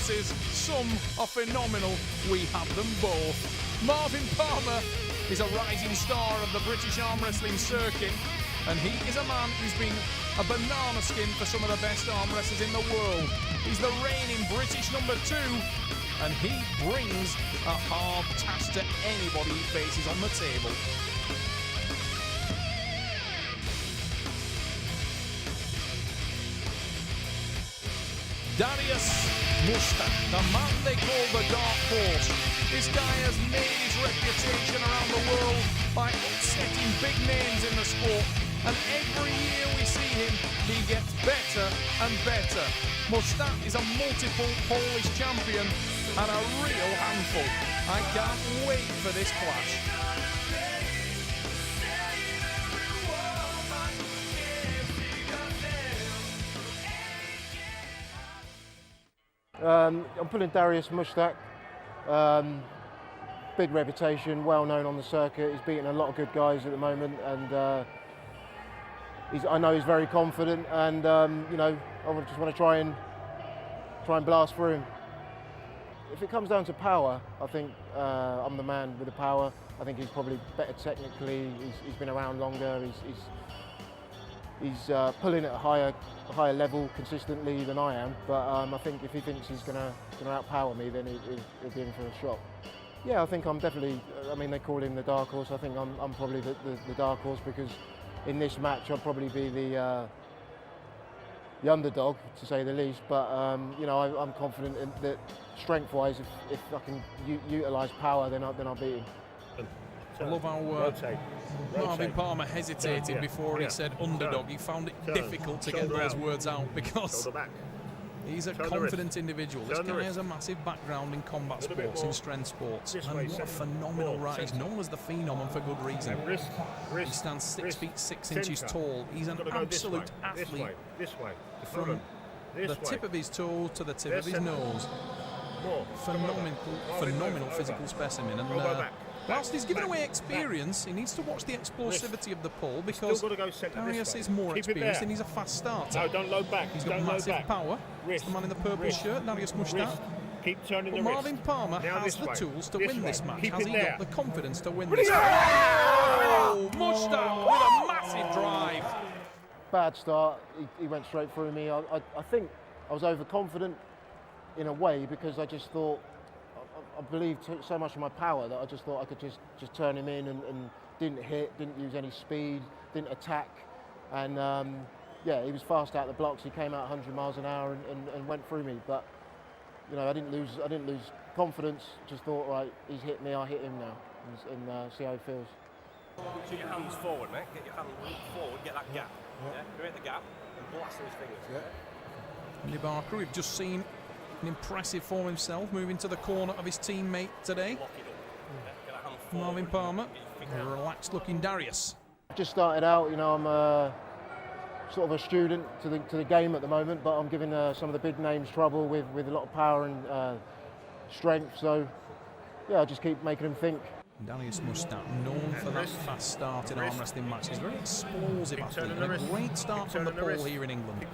performances, some are phenomenal, we have them both. Marvin Palmer is a rising star of the British arm wrestling circuit, and he is a man who's been a banana skin for some of the best arm wrestlers in the world. He's the reigning British #2, and he brings a hard task to anybody he faces on the table. Darius Muszczak, the man they call the Dark Horse. This guy has made his reputation around the world by upsetting big names in the sport, and every year we see him, he gets better and better. Muszczak is a multiple Polish champion and a real handful. I can't wait for this clash. I'm pulling Darius Muszczak. Big reputation, well known on the circuit. He's beaten a lot of good guys at the moment, and I know he's very confident. And you know, I just want to try and blast through him. If it comes down to power, I think I'm the man with the power. I think he's probably better technically. He's been around longer. He's pulling at a higher level consistently than I am, but I think if he thinks he's going to outpower me, then he'll be in for a shot. Yeah, I think I'm definitely, I mean, they call him the Dark Horse. I think I'm probably the Dark Horse, because in this match I'll probably be the underdog, to say the least, but you know, I'm confident that strength-wise, if I can utilise power, then I'll beat him. I love how Marvin Palmer hesitated before he said underdog. He found it difficult to get those words out because he's a confident individual. This guy has a massive background in combat sports, in strength sports, and what a phenomenal rise. He's known as the Phenom, and for good reason. He stands 6 feet 6 inches tall. He's an absolute athlete from the tip of his toe to the tip of his nose. Phenomenal physical specimen. And whilst he's giving away experience, he needs to watch the explosivity of the pull, because Darius is more experienced and he's a fast starter. No, don't load back. He's got massive power. It's the man in the purple shirt, Darius Muszczak. Keep turning the But Marvin wrist. Palmer Now has the way. tools to This win way. this match. Keep Has it he there. got the confidence to win this match? Oh, Muszczak with a massive drive. Bad start, he went straight through me. I think I was overconfident in a way, because I just thought, I believed so much in my power that I just thought I could just turn him in, and didn't hit, didn't use any speed, didn't attack, and yeah, he was fast out the blocks. He came out 100 miles an hour and went through me, but you know, I didn't lose confidence. Just thought, right, he's hit me, I hit him now, and see how he feels. Put your hands forward, mate. Get your hands forward, get that gap. Yeah. Create the gap and blast those fingers. Yeah. Andy Barker, we've just seen an impressive form himself, moving to the corner of his teammate today. Marvin Palmer, a relaxed looking Darius. Just started out, you know, I'm sort of a student to the game at the moment, but I'm giving some of the big names trouble with a lot of power and strength, so yeah, I just keep making them think. Darius Muszczak, known for that fast start in arm wrestling matches, very explosive athlete, and a great start from the pole here in England.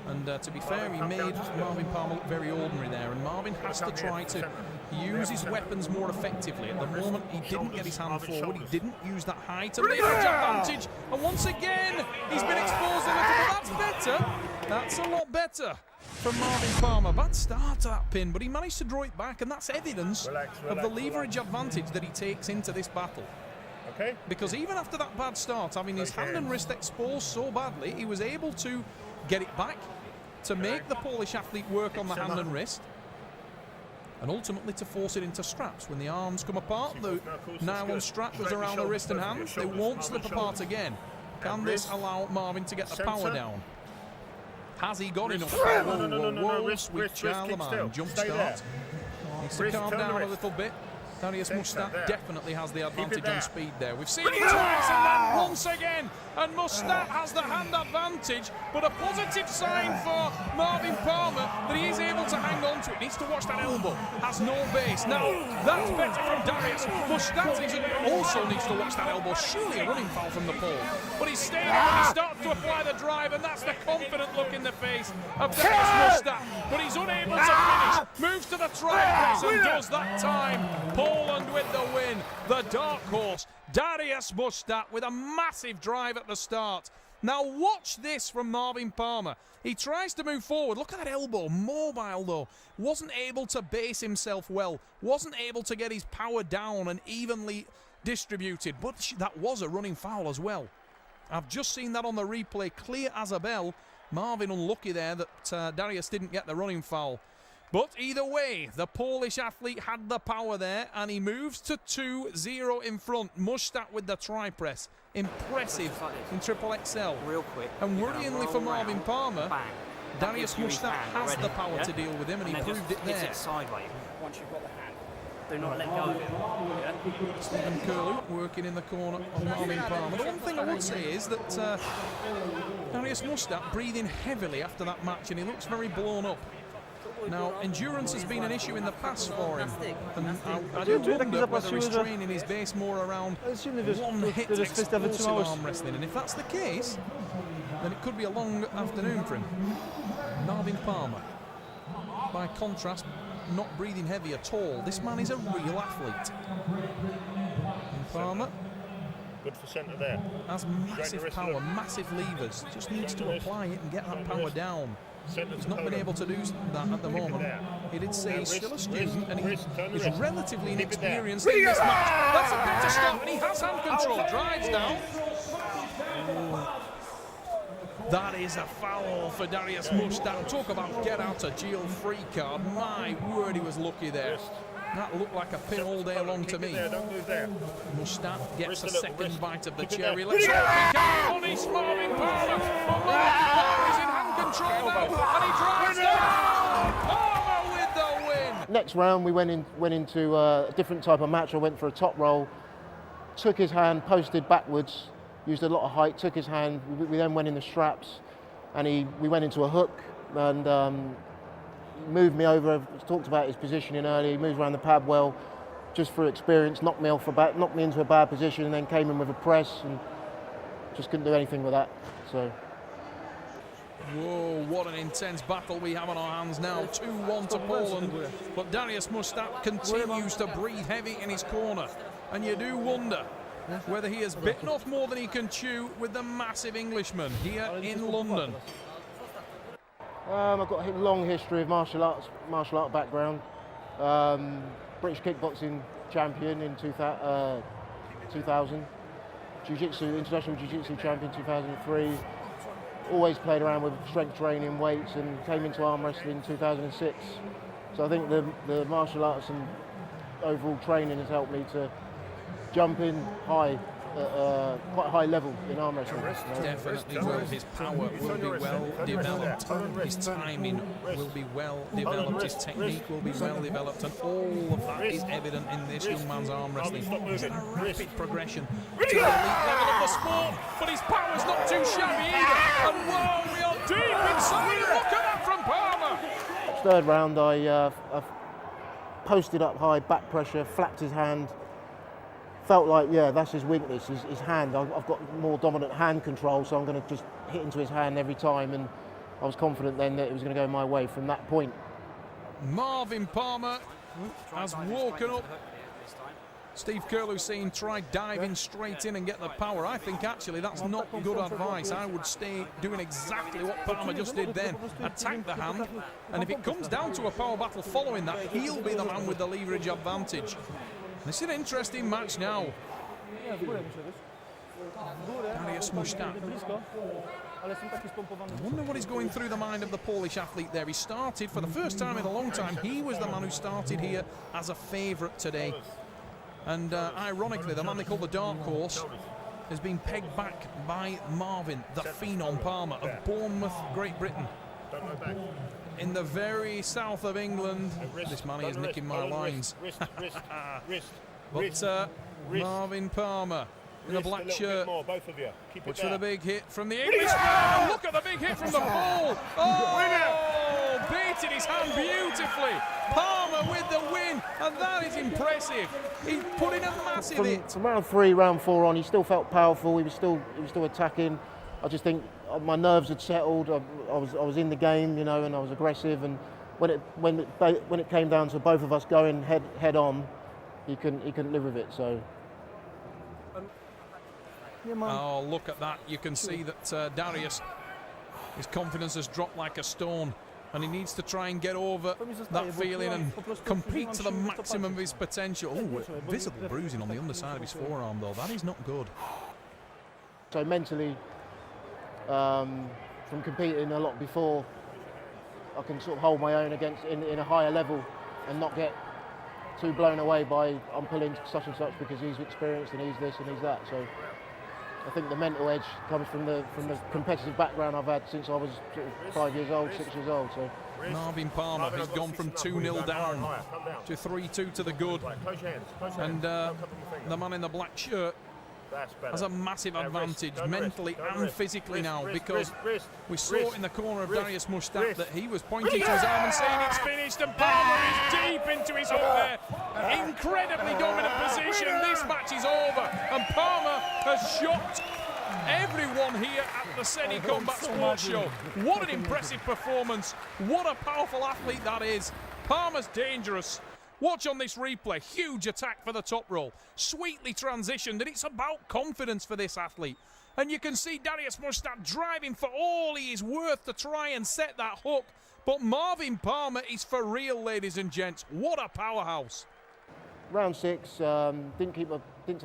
And to be fair, he made Marvin Palmer look very ordinary there, and Marvin has to try to use his weapons more effectively. At the moment, he didn't get his hand forward, he didn't use that height and leverage advantage, and once again, he's been exposed a little, but that's better. That's a lot better from Marvin Palmer. Bad start to that pin, but he managed to draw it back, and that's evidence of the leverage advantage that he takes into this battle. Okay. Because even after that bad start, having his hand and wrist exposed so badly, he was able to get it back, to make the Polish athlete work on the hand and wrist, and ultimately to force it into straps. When the arms come apart, the nylon strap goes around the wrist and hands, they won't slip apart again. Can this allow Marvin to get the power down? Has he got enough? Whoa, sweet Charlemagne, jump start. Needs to calm down a little bit. Darius Muszczak definitely has the advantage on speed there. We've seen it twice and then once again. And Muszczak has the hand advantage, but a positive sign for Marvin Palmer that he is able to hang on to it. Needs to watch that elbow. Has no base. Now, that's better from Darius. Muszczak also needs to watch that elbow. Surely a running foul from the pole. But he's staying on and he starts to apply the drive, and that's the confident look in the face of Darius Muszczak. But he's unable to finish. to the tri-press and does that time. Poland with the win. The dark horse, Dariusz Muszczak, with a massive drive at the start. Now watch this from Marvin Palmer. He tries to move forward. Look at that elbow. Mobile though. Wasn't able to base himself well. Wasn't able to get his power down and evenly distributed. But that was a running foul as well. I've just seen that on the replay. Clear as a bell. Marvin unlucky there that Dariusz didn't get the running foul. But either way, the Polish athlete had the power there and he moves to 2-0 in front. Muszczak with the tri-press. Impressive in triple XL. Real quick. And worryingly for Marvin Palmer, Dariusz Muszczak has the power yeah? to deal with him and he proved it there. It sideways. Once you've got the hand, do not let go of it. Yeah? Stephen Curlew working in the corner of Marvin Palmer. The one thing I would say is that Dariusz Muszczak breathing heavily after that match and he looks very blown up. Now, endurance has been an issue in the past for him, and I do wonder whether he's training his base more around one-hit explosive arm wrestling, and if that's the case, then it could be a long afternoon for him. Marvin Palmer, by contrast, not breathing heavy at all. This man is a real athlete. And Palmer, good for centre there. Has massive power, massive levers, just needs to apply it and get that power down. He's not been able to do that at the moment. He did say he's still a student and he is relatively inexperienced in this match. That's a bit to stop and he has hand control. Drives down. That is a foul for Dariusz Muszczak. Talk about get out of jail free card. My word, he was lucky there. That looked like a pin all day long to me. Muszczak gets a second bite of the cherry. Let's hope he can punish Marvin Palmer. But Marvin Palmer is in hand control now, and he drives down. Palmer with the win. Next round, we went into a different type of match. I went for a top roll, took his hand, posted backwards, used a lot of height, took his hand. We then went in the straps, and we went into a hook and. Moved me over. Talked about his positioning earlier. He moved around the pad well, just for experience. Knocked me into a bad position, and then came in with a press, and just couldn't do anything with that. So. Whoa! What an intense battle we have on our hands now. 2-1 to Poland, but Dariusz Muszczak continues to breathe heavy in his corner, and you do wonder whether he has bitten off more than he can chew with the massive Englishman here in London. I've got a long history of martial art background. British kickboxing champion in 2000. Jiu-jitsu, international jiu-jitsu champion 2003. Always played around with strength training, weights, and came into arm wrestling in 2006. So I think the martial arts and overall training has helped me to jump in high, quite a high level in arm wrestling. Definitely will. His power will be well developed. His timing will be well developed. His technique will be well developed, and all of that is evident in this young man's arm wrestling. He's in a rapid progression to the elite level of the sport, but his power's not too shabby either. And whoa, we are deep inside. Look at that from Palmer. Third round, I posted up high, back pressure, flapped his hand. Felt like, yeah, that's his weakness, his hand. I've got more dominant hand control, so I'm going to just hit into his hand every time, and I was confident then that it was going to go my way from that point. Marvin Palmer has woken up. Steve Curlew saying try diving straight in and get the power. I think actually that's not good advice. I would stay doing exactly what Palmer just did then. Attack the hand, and if it comes down to a power battle following that, he'll be the man with the leverage advantage. This is an interesting match now. Dariusz Muszczak. I wonder what is going through the mind of the Polish athlete there. He started, for the first time in a long time, he was the man who started here as a favourite today. And ironically, the man they call the Dark Horse has been pegged back by Marvin, the Phenom Palmer of Bournemouth, Great Britain. In the very south of England. This man is nicking my lines. But Marvin Palmer in the black shirt. Which for the big hit from the Englishman. Look at the big hit from the pole. Oh, baited his hand beautifully. Palmer with the win, and that is impressive. He put in a massive hit. From round 3, round 4 on, he still felt powerful. He was still attacking. I just think my nerves had settled. I was in the game, you know, and I was aggressive, and when it came down to both of us going head on, he couldn't live with it. So. Oh, look at that. You can see that Darius, his confidence has dropped like a stone, and he needs to try and get over that feeling and compete to the maximum of his potential. Oh, visible bruising on the underside of his forearm, though. That is not good. So mentally, from competing a lot before, I can sort of hold my own against in a higher level and not get too blown away by I'm pulling such and such because he's experienced and he's this and he's that. So I think the mental edge comes from the competitive background I've had since I was 5 years old, 6 years old. So Marvin Palmer has gone from 2-0 down to 3-2 to the good, and the man in the black shirt has a massive advantage mentally and physically now, because we saw in the corner of Darius Muszczak that he was pointing to his arm and saying it's finished, and Palmer is deep into his hook there. Incredibly dominant position. This match is over, and Palmer has shocked everyone here at the Seni Combat Sports Show. What an impressive performance. What a powerful athlete that is. Palmer's dangerous. Watch on this replay, huge attack for the top roll, sweetly transitioned, and it's about confidence for this athlete. And you can see Darius Muszczak driving for all he is worth to try and set that hook. But Marvin Palmer is for real, ladies and gents. What a powerhouse. round 6, didn't take